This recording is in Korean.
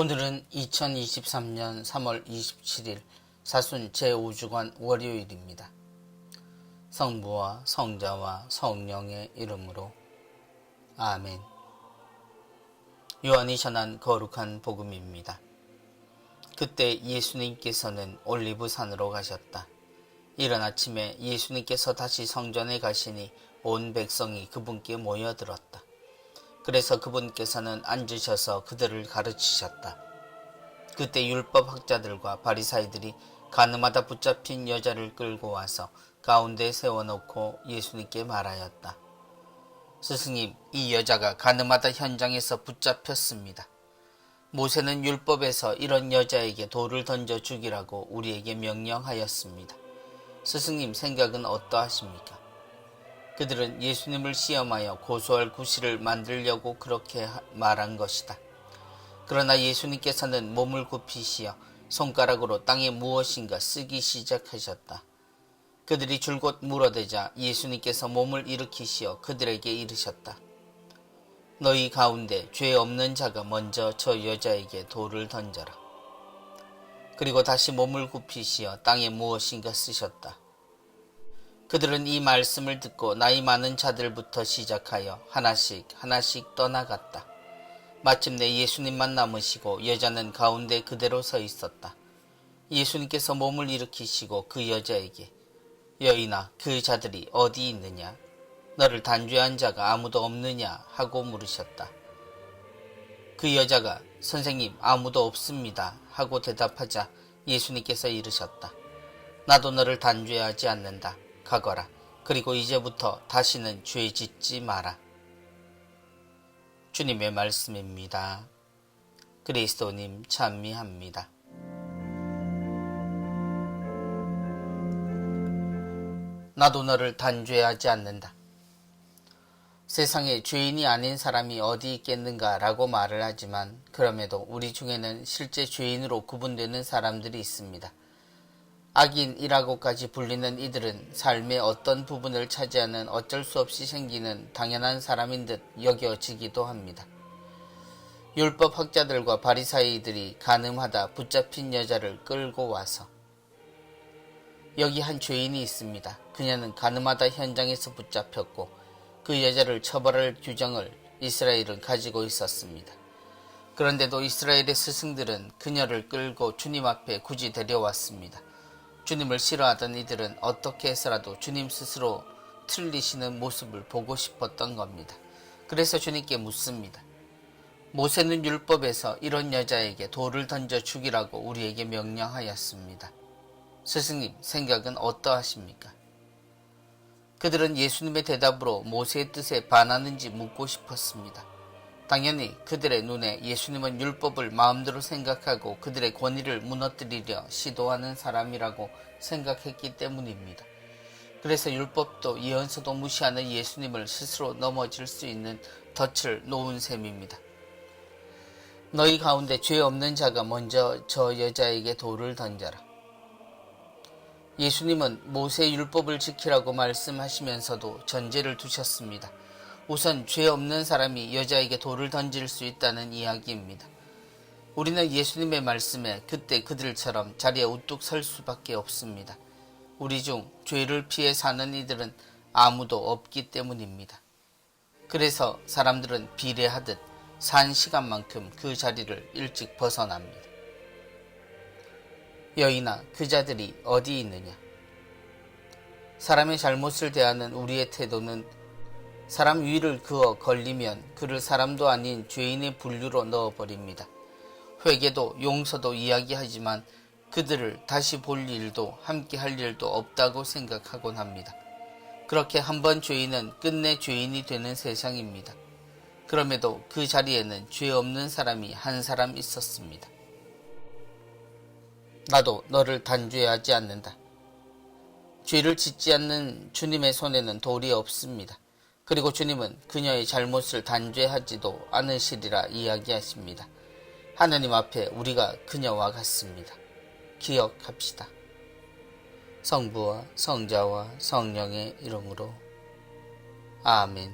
오늘은 2023년 3월 27일 사순 제5주간 월요일입니다. 성부와 성자와 성령의 이름으로 아멘. 요한이 전한 거룩한 복음입니다. 그때 예수님께서는 올리브산으로 가셨다. 이른 아침에 예수님께서 다시 성전에 가시니 온 백성이 그분께 모여들었다. 그래서 그분께서는 앉으셔서 그들을 가르치셨다. 그때 율법학자들과 바리사이들이 가늠하다 붙잡힌 여자를 끌고 와서 가운데에 세워놓고 예수님께 말하였다. 스승님, 이 여자가 가늠하다 현장에서 붙잡혔습니다. 모세는 율법에서 이런 여자에게 돌을 던져 죽이라고 우리에게 명령하였습니다. 스승님 생각은 어떠하십니까? 그들은 예수님을 시험하여 고소할 구실을 만들려고 그렇게 말한 것이다. 그러나 예수님께서는 몸을 굽히시어 손가락으로 땅에 무엇인가 쓰기 시작하셨다. 그들이 줄곧 물어대자 예수님께서 몸을 일으키시어 그들에게 이르셨다. 너희 가운데 죄 없는 자가 먼저 저 여자에게 돌을 던져라. 그리고 다시 몸을 굽히시어 땅에 무엇인가 쓰셨다. 그들은 이 말씀을 듣고 나이 많은 자들부터 시작하여 하나씩 떠나갔다. 마침내 예수님만 남으시고 여자는 가운데 그대로 서 있었다. 예수님께서 몸을 일으키시고 그 여자에게 여인아, 그 자들이 어디 있느냐? 너를 단죄한 자가 아무도 없느냐? 하고 물으셨다. 그 여자가 선생님, 아무도 없습니다. 하고 대답하자 예수님께서 이르셨다. 나도 너를 단죄하지 않는다. 가거라. 그리고 이제부터 다시는 죄 짓지 마라. 주님의 말씀입니다. 그리스도님 찬미합니다. 나도 너를 단죄하지 않는다. 세상에 죄인이 아닌 사람이 어디 있겠는가 라고 말을 하지만 그럼에도 우리 중에는 실제 죄인으로 구분되는 사람들이 있습니다. 악인이라고까지 불리는 이들은 삶의 어떤 부분을 차지하는 어쩔 수 없이 생기는 당연한 사람인 듯 여겨지기도 합니다. 율법학자들과 바리사이들이 가늠하다 붙잡힌 여자를 끌고 와서 여기 한 죄인이 있습니다. 그녀는 가늠하다 현장에서 붙잡혔고 그 여자를 처벌할 규정을 이스라엘은 가지고 있었습니다. 그런데도 이스라엘의 스승들은 그녀를 끌고 주님 앞에 굳이 데려왔습니다. 주님을 싫어하던 이들은 어떻게 해서라도 주님 스스로 틀리시는 모습을 보고 싶었던 겁니다. 그래서 주님께 묻습니다. 모세는 율법에서 이런 여자에게 돌을 던져 죽이라고 우리에게 명령하였습니다. 스승님, 생각은 어떠하십니까? 그들은 예수님의 대답으로 모세의 뜻에 반하는지 묻고 싶었습니다. 당연히 그들의 눈에 예수님은 율법을 마음대로 생각하고 그들의 권위를 무너뜨리려 시도하는 사람이라고 생각했기 때문입니다. 그래서 율법도 예언서도 무시하는 예수님을 스스로 넘어질 수 있는 덫을 놓은 셈입니다. 너희 가운데 죄 없는 자가 먼저 저 여자에게 돌을 던져라. 예수님은 모세의 율법을 지키라고 말씀하시면서도 전제를 두셨습니다. 우선 죄 없는 사람이 여자에게 돌을 던질 수 있다는 이야기입니다. 우리는 예수님의 말씀에 그때 그들처럼 자리에 우뚝 설 수밖에 없습니다. 우리 중 죄를 피해 사는 이들은 아무도 없기 때문입니다. 그래서 사람들은 비례하듯 산 시간만큼 그 자리를 일찍 벗어납니다. 여인아, 그 자들이 어디 있느냐? 사람의 잘못을 대하는 우리의 태도는 사람 위를 그어 걸리면 그를 사람도 아닌 죄인의 분류로 넣어버립니다. 회개도 용서도 이야기하지만 그들을 다시 볼 일도 함께 할 일도 없다고 생각하곤 합니다. 그렇게 한번 죄인은 끝내 죄인이 되는 세상입니다. 그럼에도 그 자리에는 죄 없는 사람이 한 사람 있었습니다. 나도 너를 단죄하지 않는다. 죄를 짓지 않는 주님의 손에는 돌이 없습니다. 그리고 주님은 그녀의 잘못을 단죄하지도 않으시리라 이야기하십니다. 하나님 앞에 우리가 그녀와 같습니다. 기억합시다. 성부와 성자와 성령의 이름으로 아멘.